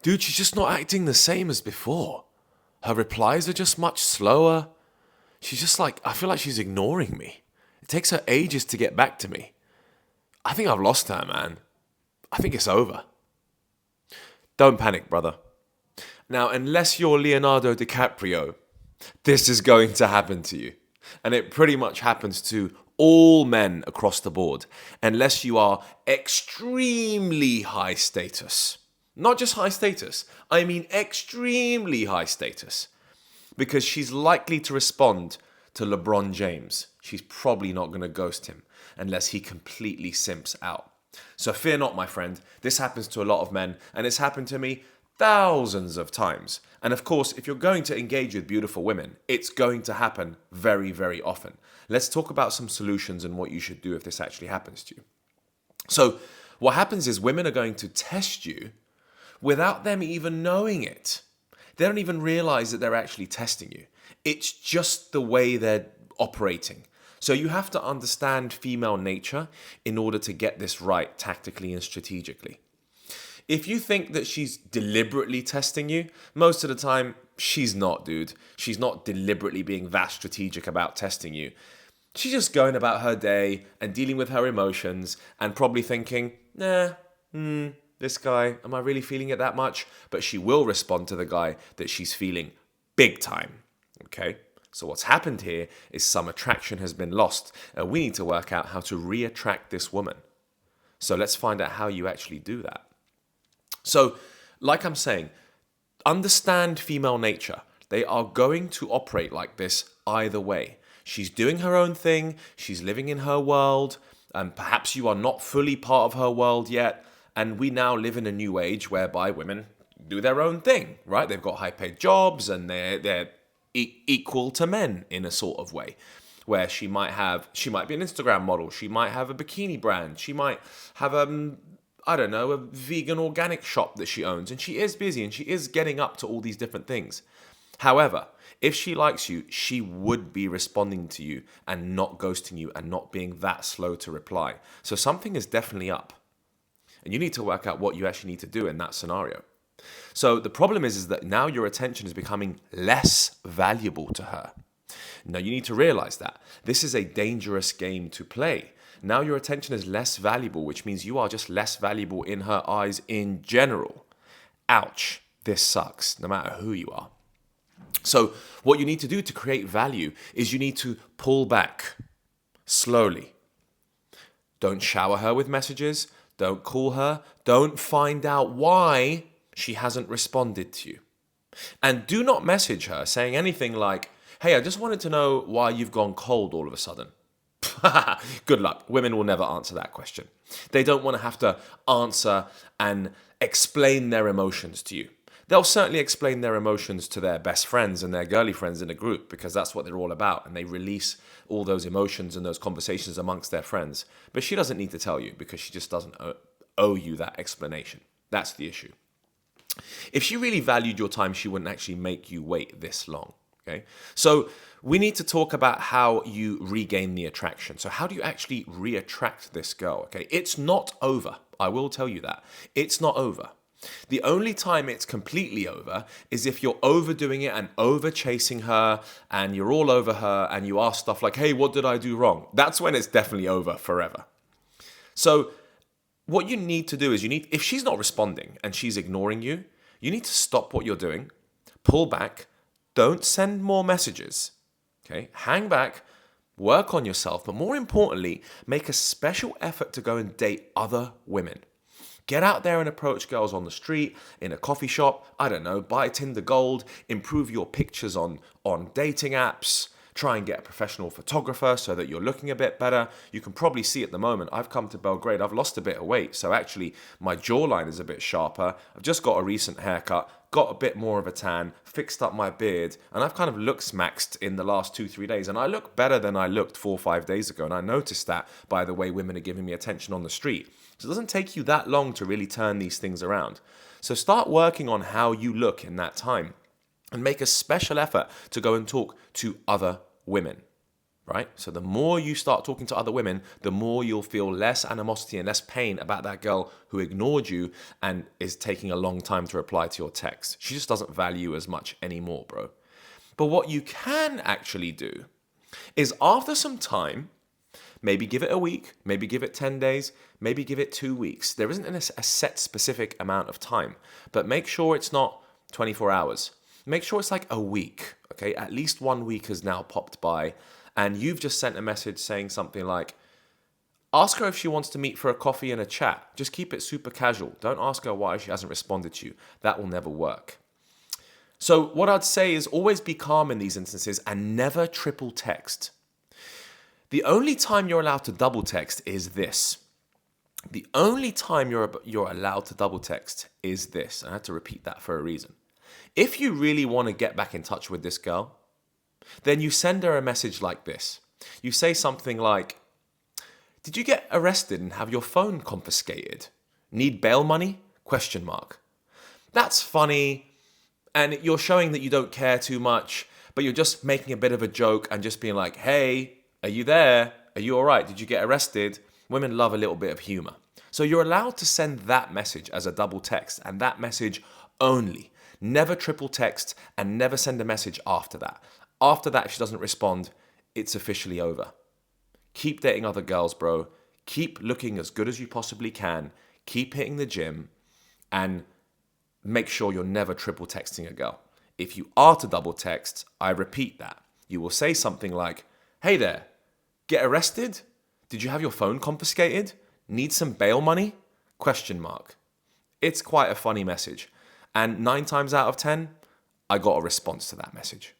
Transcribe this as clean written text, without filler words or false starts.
Dude, she's just not acting the same as before. Her replies are just much slower. She's just like, I feel like she's ignoring me. It takes her ages to get back to me. I think I've lost her, man. I think it's over. Don't panic, brother. Now, unless you're Leonardo DiCaprio, this is going to happen to you. And it pretty much happens to all men across the board, unless you are extremely high status. Not just high status, I mean extremely high status. Because she's likely to respond to LeBron James. She's probably not going to ghost him unless he completely simps out. So fear not, my friend. This happens to a lot of men, and it's happened to me thousands of times. And of course, if you're going to engage with beautiful women, it's going to happen very, very often. Let's talk about some solutions and what you should do if this actually happens to you. So what happens is women are going to test you without them even knowing it. They don't even realize that they're actually testing you. It's just the way they're operating. So you have to understand female nature in order to get this right tactically and strategically. If you think that she's deliberately testing you, most of the time, she's not, dude. She's not deliberately being that strategic about testing you. She's just going about her day and dealing with her emotions and probably thinking, this guy, am I really feeling it that much? But she will respond to the guy that she's feeling big time, okay? So what's happened here is some attraction has been lost, and we need to work out how to re-attract this woman. So let's find out how you actually do that. So, like I'm saying, understand female nature. They are going to operate like this either way. She's doing her own thing, she's living in her world, and perhaps you are not fully part of her world yet, and we now live in a new age whereby women do their own thing, right? They've got high-paid jobs, and they're equal to men in a sort of way, where she might be an Instagram model, she might have a bikini brand, she might have a vegan organic shop that she owns, and she is busy and she is getting up to all these different things. However, if she likes you, she would be responding to you and not ghosting you and not being that slow to reply. So something is definitely up. And you need to work out what you actually need to do in that scenario. So the problem is that now your attention is becoming less valuable to her. Now you need to realize that. This is a dangerous game to play. Now your attention is less valuable, which means you are just less valuable in her eyes in general. Ouch, this sucks, no matter who you are. So what you need to do to create value is you need to pull back slowly. Don't shower her with messages. Don't call her. Don't find out why she hasn't responded to you. And do not message her saying anything like, hey, I just wanted to know why you've gone cold all of a sudden. Good luck. Women will never answer that question. They don't want to have to answer and explain their emotions to you. They'll certainly explain their emotions to their best friends and their girly friends in a group because that's what they're all about, and they release all those emotions and those conversations amongst their friends. But she doesn't need to tell you because she just doesn't owe you that explanation. That's the issue. If she really valued your time, she wouldn't actually make you wait this long. Okay, so we need to talk about how you regain the attraction. So how do you actually re-attract this girl? Okay, it's not over. I will tell you that. It's not over. The only time it's completely over is if you're overdoing it and over chasing her and you're all over her and you ask stuff like, hey, what did I do wrong? That's when it's definitely over forever. So what you need to do is if she's not responding and she's ignoring you, you need to stop what you're doing, pull back, don't send more messages, okay? Hang back, work on yourself, but more importantly, make a special effort to go and date other women. Get out there and approach girls on the street, in a coffee shop, I don't know, buy Tinder Gold, improve your pictures on dating apps, try and get a professional photographer so that you're looking a bit better. You can probably see at the moment, I've come to Belgrade, I've lost a bit of weight, so actually my jawline is a bit sharper. I've just got a recent haircut, got a bit more of a tan, fixed up my beard, and I've kind of look smaxed in the last 2-3 days, and I look better than I looked 4 or 5 days ago, and I noticed that by the way women are giving me attention on the street. So it doesn't take you that long to really turn these things around. So start working on how you look in that time and make a special effort to go and talk to other women. right? So the more you start talking to other women, the more you'll feel less animosity and less pain about that girl who ignored you and is taking a long time to reply to your text. She just doesn't value you as much anymore, bro. But what you can actually do is after some time, maybe give it a week, maybe give it 10 days, maybe give it 2 weeks. There isn't a set specific amount of time, but make sure it's not 24 hours. Make sure it's like a week, okay? At least 1 week has now popped by and you've just sent a message saying something like, ask her if she wants to meet for a coffee and a chat. Just keep it super casual. Don't ask her why she hasn't responded to you. That will never work. So what I'd say is always be calm in these instances and never triple text. The only time you're allowed to double text is this. The only time you're allowed to double text is this. I had to repeat that for a reason. If you really want to get back in touch with this girl, then you send her a message like this. You say something like, did you get arrested and have your phone confiscated? Need bail money? Question mark. That's funny, and you're showing that you don't care too much, but you're just making a bit of a joke and just being like, hey, are you there? Are you all right? Did you get arrested? Women love a little bit of humor. So you're allowed to send that message as a double text, and that message only. Never triple text and never send a message after that. After that, if she doesn't respond, it's officially over. Keep dating other girls, bro. Keep looking as good as you possibly can. Keep hitting the gym and make sure you're never triple texting a girl. If you are to double text, I repeat that. You will say something like, hey there, get arrested? Did you have your phone confiscated? Need some bail money? Question mark. It's quite a funny message. And 9 times out of 10, I got a response to that message.